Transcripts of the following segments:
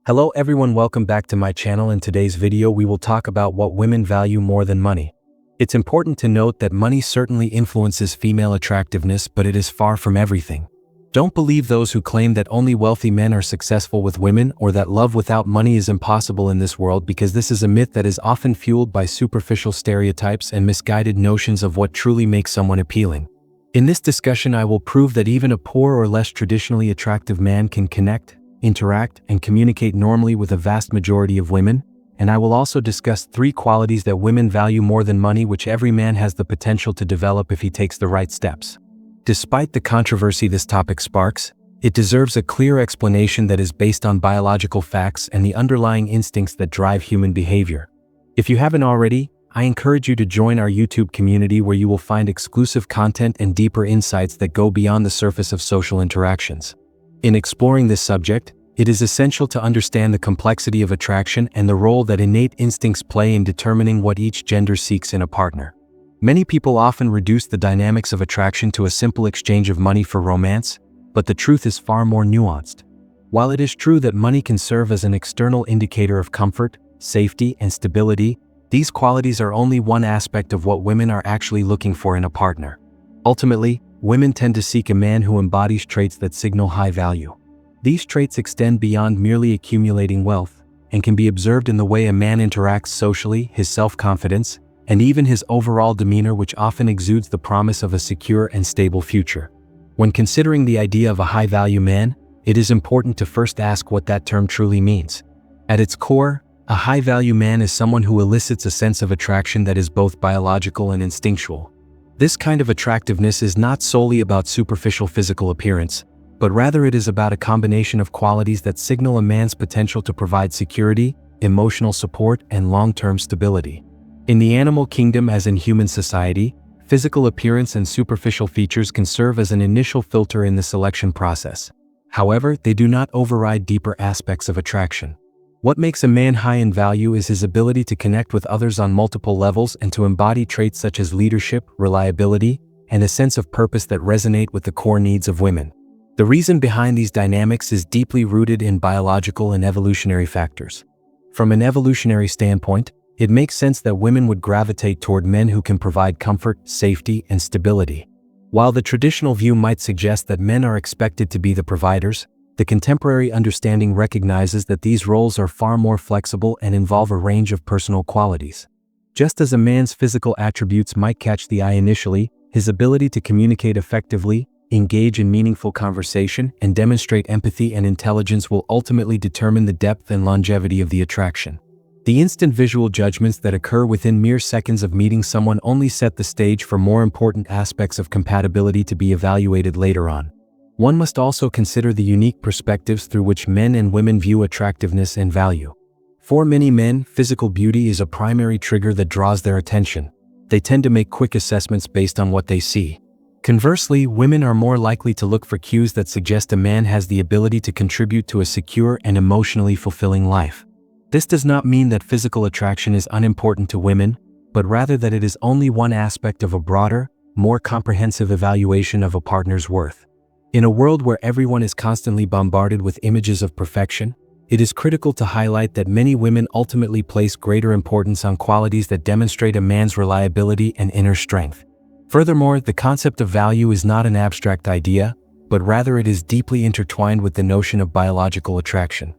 Hello everyone, welcome back to my channel. In today's video we will talk about what women value more than money. It's important to note that money certainly influences female attractiveness, but it is far from everything. Don't believe those who claim that only wealthy men are successful with women or that love without money is impossible in this world, because this is a myth that is often fueled by superficial stereotypes and misguided notions of what truly makes someone appealing. In this discussion I will prove that even a poor or less traditionally attractive man can connect, interact, and communicate normally with a vast majority of women, and I will also discuss 3 qualities that women value more than money, which every man has the potential to develop if he takes the right steps. Despite the controversy this topic sparks, it deserves a clear explanation that is based on biological facts and the underlying instincts that drive human behavior. If you haven't already, I encourage you to join our YouTube community, where you will find exclusive content and deeper insights that go beyond the surface of social interactions. In exploring this subject, it is essential to understand the complexity of attraction and the role that innate instincts play in determining what each gender seeks in a partner. Many people often reduce the dynamics of attraction to a simple exchange of money for romance, but the truth is far more nuanced. While it is true that money can serve as an external indicator of comfort, safety, and stability, these qualities are only one aspect of what women are actually looking for in a partner. Ultimately, women tend to seek a man who embodies traits that signal high value. These traits extend beyond merely accumulating wealth, and can be observed in the way a man interacts socially, his self-confidence, and even his overall demeanor, which often exudes the promise of a secure and stable future. When considering the idea of a high-value man, it is important to first ask what that term truly means. At its core, a high-value man is someone who elicits a sense of attraction that is both biological and instinctual. This kind of attractiveness is not solely about superficial physical appearance, but rather it is about a combination of qualities that signal a man's potential to provide security, emotional support, and long-term stability. In the animal kingdom, as in human society, physical appearance and superficial features can serve as an initial filter in the selection process. However, they do not override deeper aspects of attraction. What makes a man high in value is his ability to connect with others on multiple levels and to embody traits such as leadership, reliability, and a sense of purpose that resonate with the core needs of women. The reason behind these dynamics is deeply rooted in biological and evolutionary factors. From an evolutionary standpoint, it makes sense that women would gravitate toward men who can provide comfort, safety, and stability. While the traditional view might suggest that men are expected to be the providers, the contemporary understanding recognizes that these roles are far more flexible and involve a range of personal qualities. Just as a man's physical attributes might catch the eye initially, his ability to communicate effectively, engage in meaningful conversation, and demonstrate empathy and intelligence will ultimately determine the depth and longevity of the attraction. The instant visual judgments that occur within mere seconds of meeting someone only set the stage for more important aspects of compatibility to be evaluated later on. One must also consider the unique perspectives through which men and women view attractiveness and value. For many men, physical beauty is a primary trigger that draws their attention. They tend to make quick assessments based on what they see. Conversely, women are more likely to look for cues that suggest a man has the ability to contribute to a secure and emotionally fulfilling life. This does not mean that physical attraction is unimportant to women, but rather that it is only one aspect of a broader, more comprehensive evaluation of a partner's worth. In a world where everyone is constantly bombarded with images of perfection, it is critical to highlight that many women ultimately place greater importance on qualities that demonstrate a man's reliability and inner strength. Furthermore, the concept of value is not an abstract idea, but rather it is deeply intertwined with the notion of biological attraction.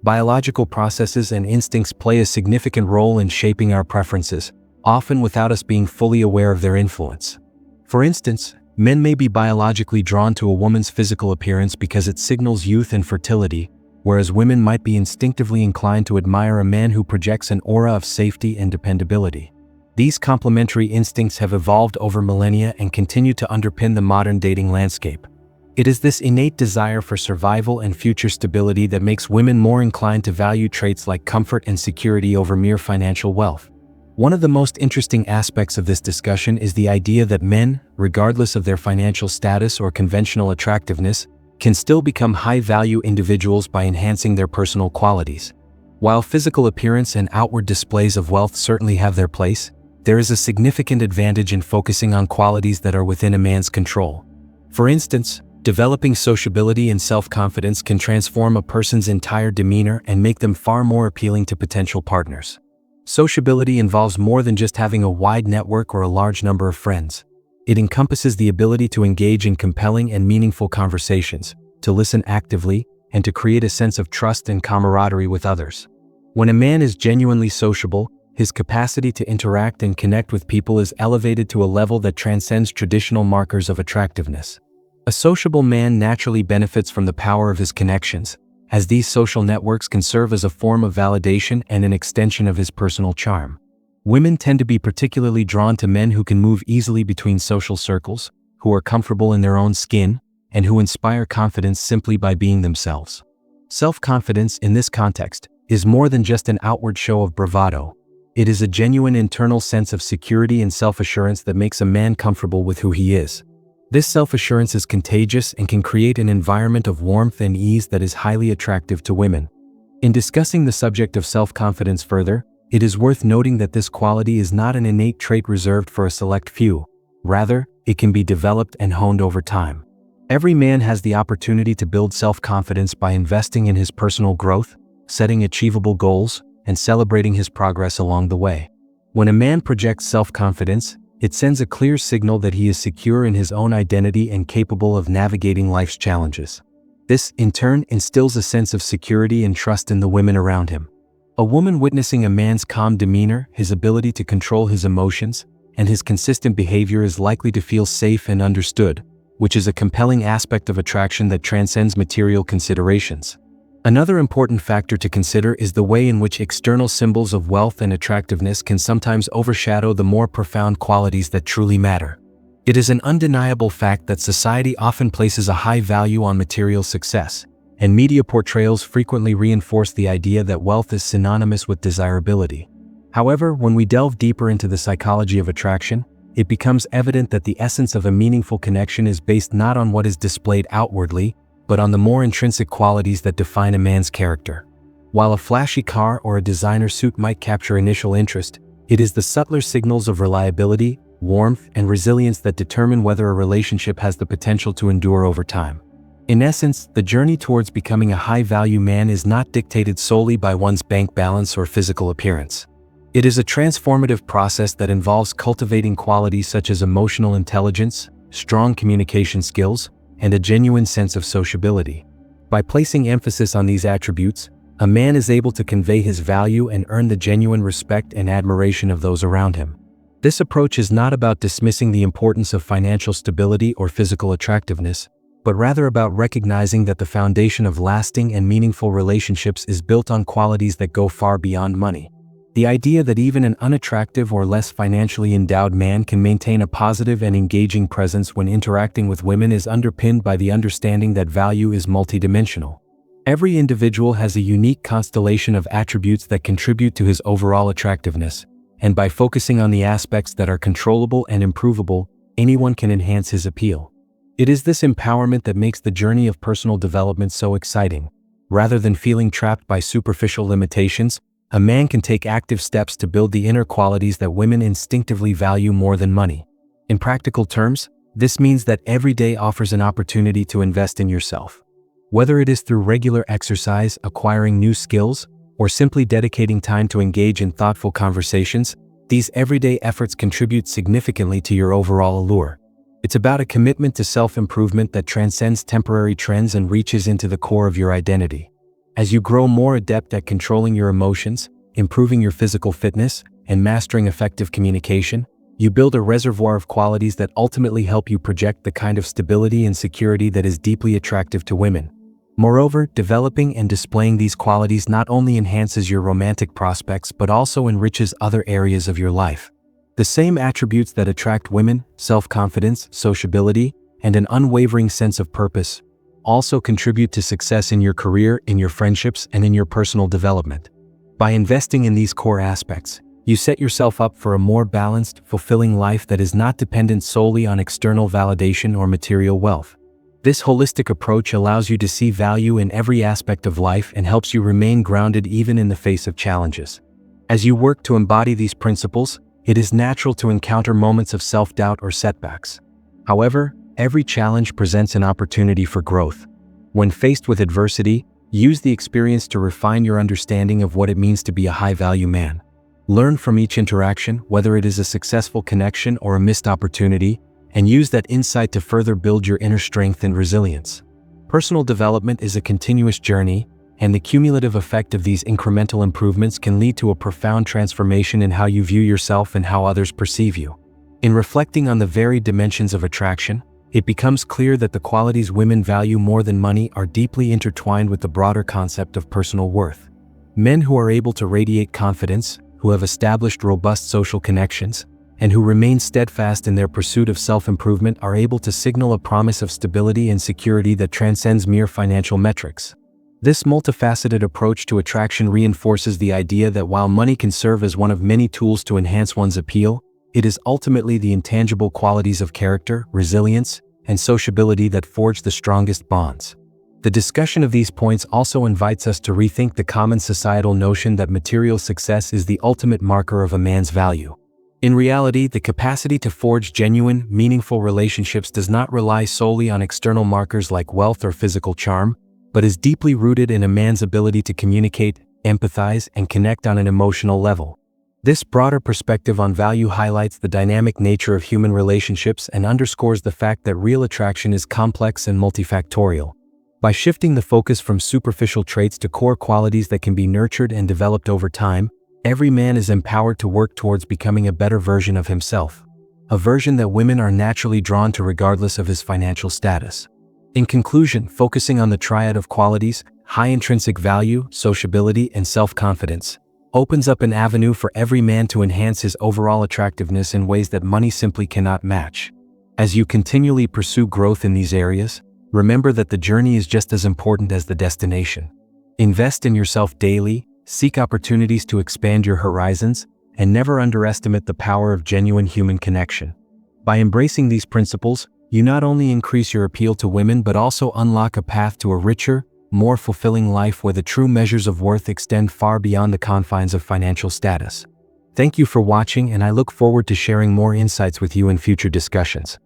Biological processes and instincts play a significant role in shaping our preferences, often without us being fully aware of their influence. For instance, men may be biologically drawn to a woman's physical appearance because it signals youth and fertility, whereas women might be instinctively inclined to admire a man who projects an aura of safety and dependability. These complementary instincts have evolved over millennia and continue to underpin the modern dating landscape. It is this innate desire for survival and future stability that makes women more inclined to value traits like comfort and security over mere financial wealth. One of the most interesting aspects of this discussion is the idea that men, regardless of their financial status or conventional attractiveness, can still become high-value individuals by enhancing their personal qualities. While physical appearance and outward displays of wealth certainly have their place, there is a significant advantage in focusing on qualities that are within a man's control. For instance, Developing sociability and self-confidence can transform a person's entire demeanor and make them far more appealing to potential partners. Sociability involves more than just having a wide network or a large number of friends. It encompasses the ability to engage in compelling and meaningful conversations, to listen actively, and to create a sense of trust and camaraderie with others. When a man is genuinely sociable, his capacity to interact and connect with people is elevated to a level that transcends traditional markers of attractiveness. A sociable man naturally benefits from the power of his connections, as these social networks can serve as a form of validation and an extension of his personal charm. Women tend to be particularly drawn to men who can move easily between social circles, who are comfortable in their own skin, and who inspire confidence simply by being themselves. Self-confidence, in this context, is more than just an outward show of bravado. It is a genuine internal sense of security and self-assurance that makes a man comfortable with who he is. This self-assurance is contagious and can create an environment of warmth and ease that is highly attractive to women. In discussing the subject of self-confidence further, it is worth noting that this quality is not an innate trait reserved for a select few. Rather, it can be developed and honed over time. Every man has the opportunity to build self-confidence by investing in his personal growth, setting achievable goals, and celebrating his progress along the way. When a man projects self-confidence, it sends a clear signal that he is secure in his own identity and capable of navigating life's challenges. This, in turn, instills a sense of security and trust in the women around him. A woman witnessing a man's calm demeanor, his ability to control his emotions, and his consistent behavior is likely to feel safe and understood, which is a compelling aspect of attraction that transcends material considerations. Another important factor to consider is the way in which external symbols of wealth and attractiveness can sometimes overshadow the more profound qualities that truly matter. It is an undeniable fact that society often places a high value on material success, and media portrayals frequently reinforce the idea that wealth is synonymous with desirability. However, when we delve deeper into the psychology of attraction, it becomes evident that the essence of a meaningful connection is based not on what is displayed outwardly, but on the more intrinsic qualities that define a man's character. While a flashy car or a designer suit might capture initial interest, it is the subtler signals of reliability, warmth, and resilience that determine whether a relationship has the potential to endure over time. In essence, the journey towards becoming a high-value man is not dictated solely by one's bank balance or physical appearance. It is a transformative process that involves cultivating qualities such as emotional intelligence, strong communication skills, and a genuine sense of sociability. By placing emphasis on these attributes, a man is able to convey his value and earn the genuine respect and admiration of those around him. This approach is not about dismissing the importance of financial stability or physical attractiveness, but rather about recognizing that the foundation of lasting and meaningful relationships is built on qualities that go far beyond money. The idea that even an unattractive or less financially endowed man can maintain a positive and engaging presence when interacting with women is underpinned by the understanding that value is multidimensional. Every individual has a unique constellation of attributes that contribute to his overall attractiveness, and by focusing on the aspects that are controllable and improvable, anyone can enhance his appeal. It is this empowerment that makes the journey of personal development so exciting. Rather than feeling trapped by superficial limitations, a man can take active steps to build the inner qualities that women instinctively value more than money. In practical terms, this means that every day offers an opportunity to invest in yourself. Whether it is through regular exercise, acquiring new skills, or simply dedicating time to engage in thoughtful conversations, these everyday efforts contribute significantly to your overall allure. It's about a commitment to self-improvement that transcends temporary trends and reaches into the core of your identity. As you grow more adept at controlling your emotions, improving your physical fitness, and mastering effective communication, you build a reservoir of qualities that ultimately help you project the kind of stability and security that is deeply attractive to women. Moreover, developing and displaying these qualities not only enhances your romantic prospects but also enriches other areas of your life. The same attributes that attract women, self-confidence, sociability, and an unwavering sense of purpose, also contribute to success in your career, in your friendships, and in your personal development. By investing in these core aspects, you set yourself up for a more balanced, fulfilling life that is not dependent solely on external validation or material wealth. This holistic approach allows you to see value in every aspect of life and helps you remain grounded even in the face of challenges. As you work to embody these principles, it is natural to encounter moments of self-doubt or setbacks. However, Every challenge presents an opportunity for growth. When faced with adversity, use the experience to refine your understanding of what it means to be a high-value man. Learn from each interaction, whether it is a successful connection or a missed opportunity, and use that insight to further build your inner strength and resilience. Personal development is a continuous journey, and the cumulative effect of these incremental improvements can lead to a profound transformation in how you view yourself and how others perceive you. In reflecting on the varied dimensions of attraction, it becomes clear that the qualities women value more than money are deeply intertwined with the broader concept of personal worth. Men who are able to radiate confidence, who have established robust social connections, and who remain steadfast in their pursuit of self-improvement are able to signal a promise of stability and security that transcends mere financial metrics. This multifaceted approach to attraction reinforces the idea that while money can serve as one of many tools to enhance one's appeal, it is ultimately the intangible qualities of character, resilience, and sociability that forge the strongest bonds. The discussion of these points also invites us to rethink the common societal notion that material success is the ultimate marker of a man's value. In reality, the capacity to forge genuine, meaningful relationships does not rely solely on external markers like wealth or physical charm, but is deeply rooted in a man's ability to communicate, empathize, and connect on an emotional level. This broader perspective on value highlights the dynamic nature of human relationships and underscores the fact that real attraction is complex and multifactorial. By shifting the focus from superficial traits to core qualities that can be nurtured and developed over time, every man is empowered to work towards becoming a better version of himself, a version that women are naturally drawn to regardless of his financial status. In conclusion, focusing on the triad of qualities, high intrinsic value, sociability, and self-confidence, opens up an avenue for every man to enhance his overall attractiveness in ways that money simply cannot match. As you continually pursue growth in these areas, remember that the journey is just as important as the destination. Invest in yourself daily, seek opportunities to expand your horizons, and never underestimate the power of genuine human connection. By embracing these principles, you not only increase your appeal to women but also unlock a path to a richer, more fulfilling life where the true measures of worth extend far beyond the confines of financial status. Thank you for watching, and I look forward to sharing more insights with you in future discussions.